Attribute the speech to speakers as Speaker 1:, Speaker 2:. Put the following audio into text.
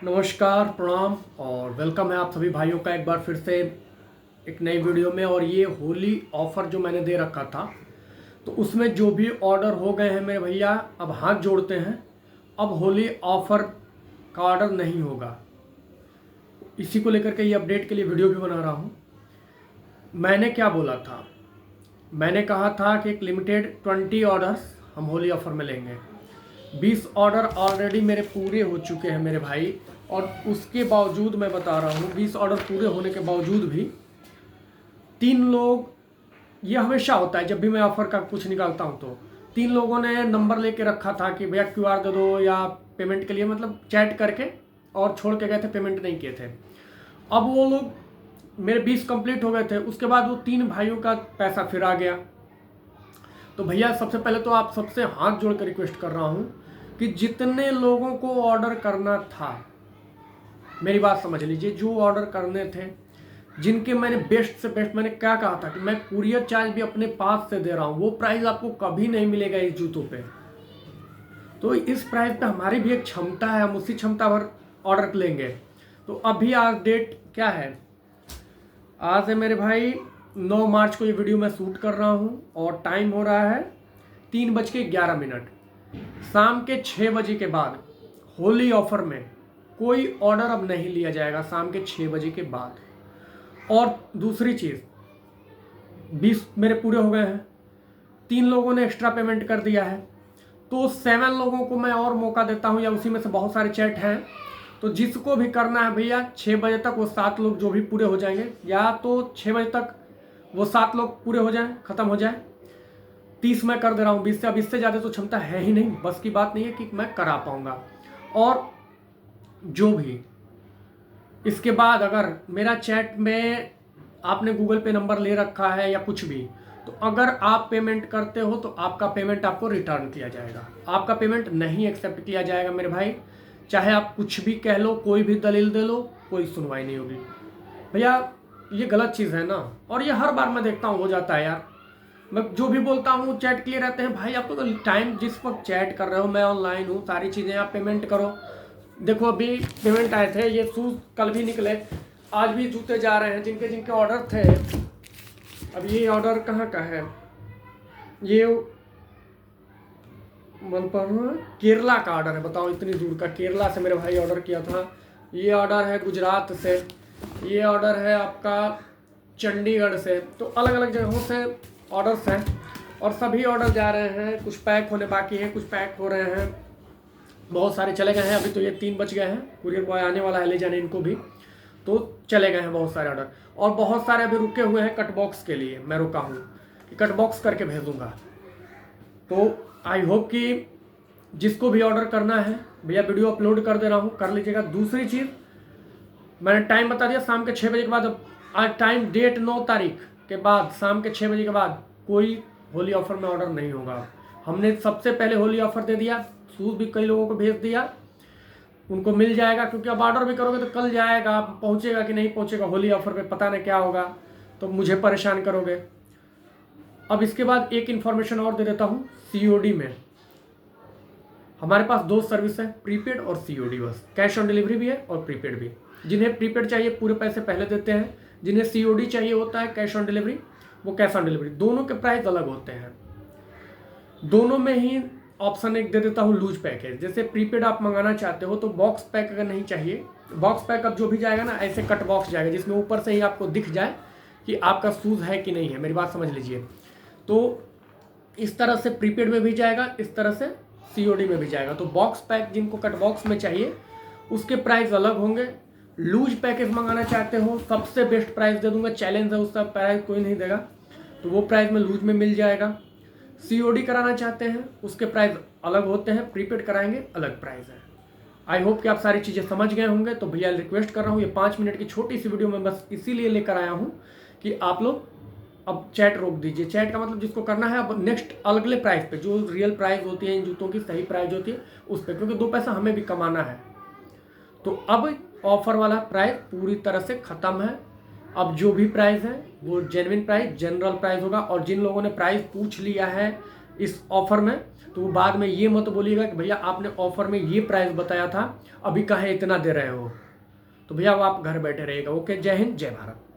Speaker 1: नमस्कार, प्रणाम और वेलकम है आप सभी भाइयों का एक बार फिर से एक नई वीडियो में। और ये होली ऑफ़र जो मैंने दे रखा था, तो उसमें जो भी ऑर्डर हो गए हैं मेरे भैया, अब हाथ जोड़ते हैं। अब होली ऑफ़र का ऑर्डर नहीं होगा। इसी को लेकर के ये अपडेट के लिए वीडियो भी बना रहा हूँ। मैंने क्या बोला था? मैंने कहा था कि एक लिमिटेड 20 ऑर्डर्स हम होली ऑफ़र में लेंगे। 20 ऑर्डर ऑलरेडी मेरे पूरे हो चुके हैं मेरे भाई, और उसके बावजूद मैं बता रहा हूँ, 20 ऑर्डर पूरे होने के बावजूद भी 3 लोग, ये हमेशा होता है जब भी मैं ऑफ़र का कुछ निकालता हूँ, तो 3 लोगों ने नंबर लेके रखा था कि भैया QR दे दो या पेमेंट के लिए, मतलब चैट करके और छोड़ के गए थे, पेमेंट नहीं किए थे। अब वो लोग, मेरे 20 कंप्लीट हो गए थे, उसके बाद वो 3 भाइयों का पैसा फिर आ गया। तो भैया सबसे पहले तो आप सबसे हाथ जोड़ कर रिक्वेस्ट कर रहा हूँ कि जितने लोगों को ऑर्डर करना था, मेरी बात समझ लीजिए, जो ऑर्डर करने थे, जिनके मैंने बेस्ट से बेस्ट, मैंने क्या कहा था कि मैं कुरियर चार्ज भी अपने पास से दे रहा हूँ, वो प्राइस आपको कभी नहीं मिलेगा इस जूतों पे। तो इस प्राइस पे हमारी भी एक क्षमता है, हम उसी क्षमता भर ऑर्डर लेंगे। तो अभी आज डेट क्या है? आज है मेरे भाई 9 मार्च को ये वीडियो मैं शूट कर रहा हूँ और टाइम हो रहा है 3:11। शाम के 6 बजे के बाद होली ऑफर में कोई ऑर्डर अब नहीं लिया जाएगा, शाम के 6 बजे के बाद। और दूसरी चीज़, 20 मेरे पूरे हो गए हैं, 3 लोगों ने एक्स्ट्रा पेमेंट कर दिया है, तो 7 लोगों को मैं और मौका देता हूं, या उसी में से बहुत सारे चैट हैं, तो जिसको भी करना है भैया 6 बजे तक वो 7 लोग जो भी पूरे हो जाएंगे, या तो 6 बजे तक वो 7 लोग पूरे हो जाएं, ख़त्म हो जाए। 30 मैं कर दे रहा हूँ, 20 से, अब इससे ज़्यादा तो क्षमता है ही नहीं, बस की बात नहीं है कि मैं करा पाऊँगा। और जो भी इसके बाद अगर मेरा चैट में आपने गूगल पे नंबर ले रखा है या कुछ भी, तो अगर आप पेमेंट करते हो तो आपका पेमेंट आपको रिटर्न किया जाएगा, आपका पेमेंट नहीं एक्सेप्ट किया जाएगा मेरे भाई। चाहे आप कुछ भी कह लो, कोई भी दलील दे लो, कोई सुनवाई नहीं होगी भैया। ये गलत चीज़ है ना, और ये हर बार मैं देखता हूँ हो जाता है यार। मैं जो भी बोलता हूँ चैट किए रहते हैं, भाई आपको तो टाइम, जिस वक्त चैट कर रहे हो, मैं ऑनलाइन हूँ, सारी चीज़ें, आप पेमेंट करो। देखो अभी पेमेंट आए थे, ये शूज़ कल भी निकले, आज भी जूते जा रहे हैं, जिनके जिनके ऑर्डर थे। अब ये ऑर्डर कहाँ का है? ये मन पर केरला का ऑर्डर है, बताओ, इतनी दूर का, केरला से मेरे भाई ऑर्डर किया था। ये ऑर्डर है गुजरात से, ये ऑर्डर है आपका चंडीगढ़ से। तो अलग अलग जगहों से ऑर्डर्स हैं, और सभी ऑर्डर जा रहे हैं, कुछ पैक होने बाकी हैं, कुछ पैक हो रहे हैं, बहुत सारे चले गए हैं। अभी तो ये 3 बच गए हैं, कुरियर बॉय आने वाला है ले जाने इनको भी, तो चले गए हैं बहुत सारे ऑर्डर। और बहुत सारे अभी रुके हुए हैं कट बॉक्स के लिए, मैं रुका हूँ कि कट बॉक्स करके भेजूँगा। तो आई होप कि जिसको भी ऑर्डर करना है भैया, वीडियो अपलोड कर दे रहा हूँ, कर लीजिएगा। दूसरी चीज़, मैंने टाइम बता दिया, शाम के 6 बजे के बाद। अब आज टाइम, डेट 9 तारीख के बाद, शाम के 6 बजे के बाद कोई होली ऑफर में ऑर्डर नहीं होगा। हमने सबसे पहले होली ऑफर दे दिया, शूज़ भी कई लोगों को भेज दिया, उनको मिल जाएगा, क्योंकि अब ऑर्डर भी करोगे तो कल जाएगा, पहुंचेगा कि नहीं पहुंचेगा, होली ऑफर पे पता नहीं क्या होगा, तो मुझे परेशान करोगे। अब इसके बाद एक इन्फॉर्मेशन और दे देता हूँ, COD में हमारे पास 2 सर्विस है, प्रीपेड और COD। बस कैश ऑन डिलीवरी भी है और प्रीपेड भी। जिन्हें प्रीपेड चाहिए पूरे पैसे पहले देते हैं, जिन्हें COD चाहिए होता है कैश ऑन डिलीवरी, वो कैश ऑन डिलीवरी। दोनों के प्राइस अलग होते हैं। दोनों में ही ऑप्शन एक दे देता हूँ, लूज पैकेज। जैसे प्रीपेड आप मंगाना चाहते हो तो बॉक्स पैक अगर नहीं चाहिए, बॉक्स पैक अब जो भी जाएगा ना, ऐसे कट बॉक्स जाएगा, जिसमें ऊपर से ही आपको दिख जाए कि आपका शूज़ है कि नहीं है, मेरी बात समझ लीजिए। तो इस तरह से प्रीपेड में भी जाएगा, इस तरह से COD में भी जाएगा। तो बॉक्स पैक जिनको कट बॉक्स में चाहिए उसके प्राइस अलग होंगे। लूज पैकेज मंगाना चाहते हो, सबसे बेस्ट प्राइस दे दूंगा, चैलेंज है, उसका प्राइस कोई नहीं देगा, तो वो प्राइस में लूज में मिल जाएगा। COD कराना चाहते हैं उसके प्राइस अलग होते हैं, प्रीपेड कराएंगे अलग प्राइस है। आई होप कि आप सारी चीज़ें समझ गए होंगे। तो भैया रिक्वेस्ट कर रहा हूँ, ये 5 मिनट की छोटी सी वीडियो में बस इसीलिए लेकर आया हूँ कि आप लोग अब चैट रोक दीजिए। चैट का मतलब जिसको करना है, अब नेक्स्ट अगले प्राइस पे, जो रियल प्राइस होती है इन जूतों की, सही प्राइस होती है उस पर, क्योंकि 2 पैसा हमें भी कमाना है। तो अब ऑफर वाला प्राइस पूरी तरह से ख़त्म है। अब जो भी प्राइस है वो जेन्युइन प्राइस, जनरल प्राइस होगा। और जिन लोगों ने प्राइस पूछ लिया है इस ऑफर में, तो बाद में ये मत बोलिएगा कि भैया आपने ऑफर में ये प्राइस बताया था, अभी कहाँ इतना दे रहे हो। तो भैया वो आप घर बैठे रहिएगा। ओके, जय हिंद, जय भारत।